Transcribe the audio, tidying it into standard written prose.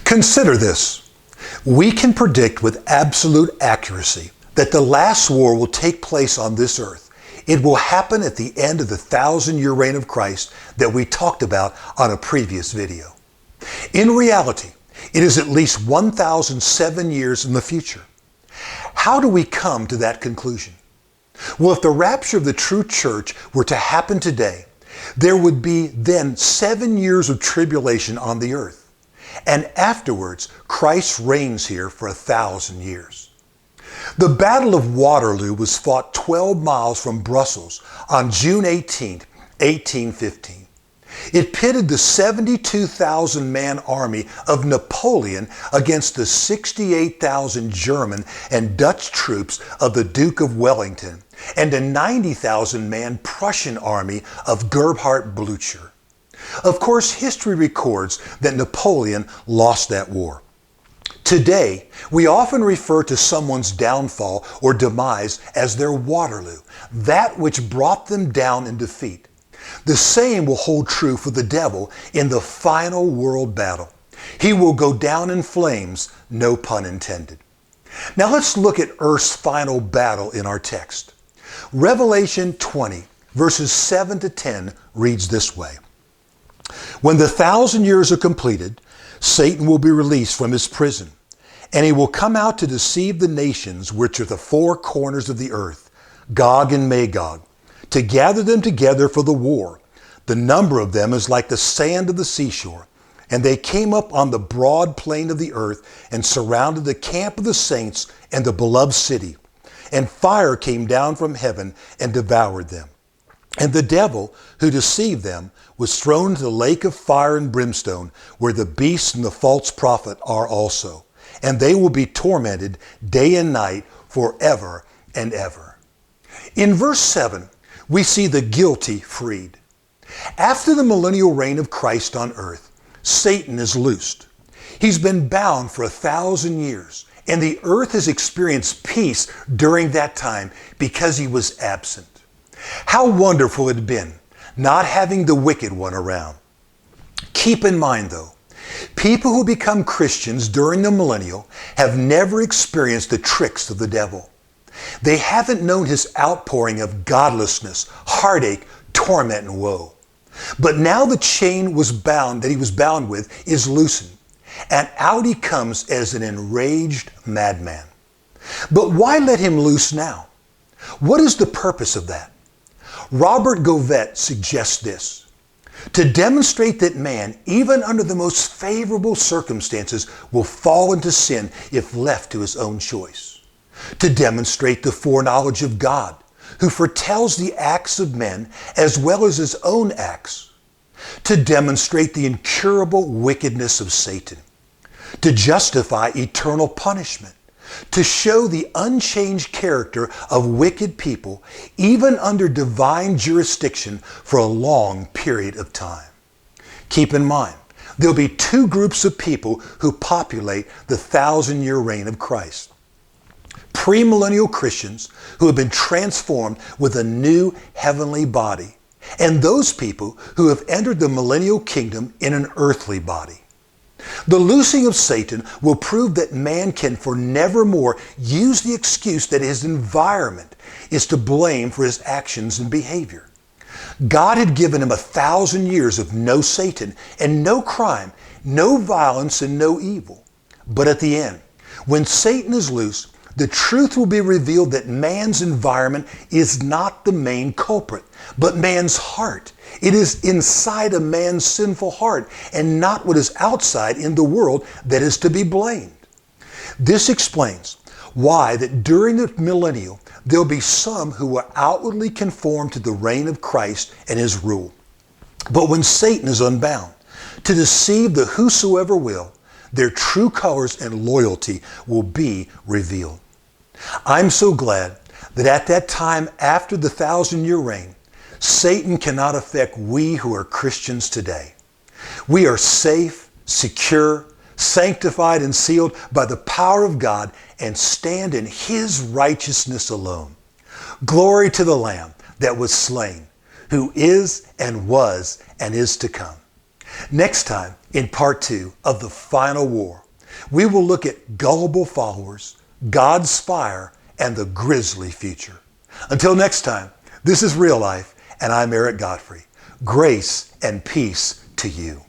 Consider this. We can predict with absolute accuracy that the last war will take place on this earth. It will happen at the end of the 1,000-year reign of Christ that we talked about on a previous video. In reality, it is at least 1,007 years in the future. How do we come to that conclusion? Well, if the rapture of the true church were to happen today, there would be then 7 years of tribulation on the earth. And afterwards, Christ reigns here for 1,000 years. The Battle of Waterloo was fought 12 miles from Brussels on June 18, 1815. It pitted the 72,000-man army of Napoleon against the 68,000 German and Dutch troops of the Duke of Wellington and a 90,000-man Prussian army of Gerhard Blucher. Of course, history records that Napoleon lost that war. Today, we often refer to someone's downfall or demise as their Waterloo, that which brought them down in defeat. The same will hold true for the devil in the final world battle. He will go down in flames, no pun intended. Now let's look at earth's final battle in our text. Revelation 20, verses 7 to 10 reads this way. When the 1,000 years are completed, Satan will be released from his prison, and he will come out to deceive the nations which are the four corners of the earth, Gog and Magog, to gather them together for the war. The number of them is like the sand of the seashore. And they came up on the broad plain of the earth and surrounded the camp of the saints and the beloved city. And fire came down from heaven and devoured them. And the devil who deceived them was thrown into the lake of fire and brimstone, where the beast and the false prophet are also. And they will be tormented day and night forever and ever. In verse 7, we see the guilty freed. After the millennial reign of Christ on earth, Satan is loosed. He's been bound for 1,000 years, and the earth has experienced peace during that time because he was absent. How wonderful it had been not having the wicked one around. Keep in mind, though, people who become Christians during the millennial have never experienced the tricks of the devil. They haven't known his outpouring of godlessness, heartache, torment, and woe. But now the chain that he was bound with is loosened, and out he comes as an enraged madman. But why let him loose now? What is the purpose of that? Robert Govett suggests this: to demonstrate that man, even under the most favorable circumstances, will fall into sin if left to his own choice. To demonstrate the foreknowledge of God, who foretells the acts of men as well as his own acts. To demonstrate the incurable wickedness of Satan. To justify eternal punishment. To show the unchanged character of wicked people, even under divine jurisdiction for a long period of time. Keep in mind, there'll be two groups of people who populate the 1,000-year reign of Christ. Premillennial Christians who have been transformed with a new heavenly body, and those people who have entered the millennial kingdom in an earthly body. The loosing of Satan will prove that man can for nevermore use the excuse that his environment is to blame for his actions and behavior. God had given him 1,000 years of no Satan and no crime, no violence and no evil. But at the end, when Satan is loose, the truth will be revealed that man's environment is not the main culprit, but man's heart. It is inside a man's sinful heart and not what is outside in the world that is to be blamed. This explains why that during the millennial, there'll be some who will outwardly conform to the reign of Christ and his rule. But when Satan is unbound, to deceive the whosoever will, their true colors and loyalty will be revealed. I'm so glad that at that time after the 1,000-year reign, Satan cannot affect we who are Christians today. We are safe, secure, sanctified, and sealed by the power of God and stand in his righteousness alone. Glory to the Lamb that was slain, who is and was and is to come. Next time, in part 2 of the final war, we will look at gullible followers, God's fire, and the grisly future. Until next time, this is Real Life, and I'm Eric Godfrey. Grace and peace to you.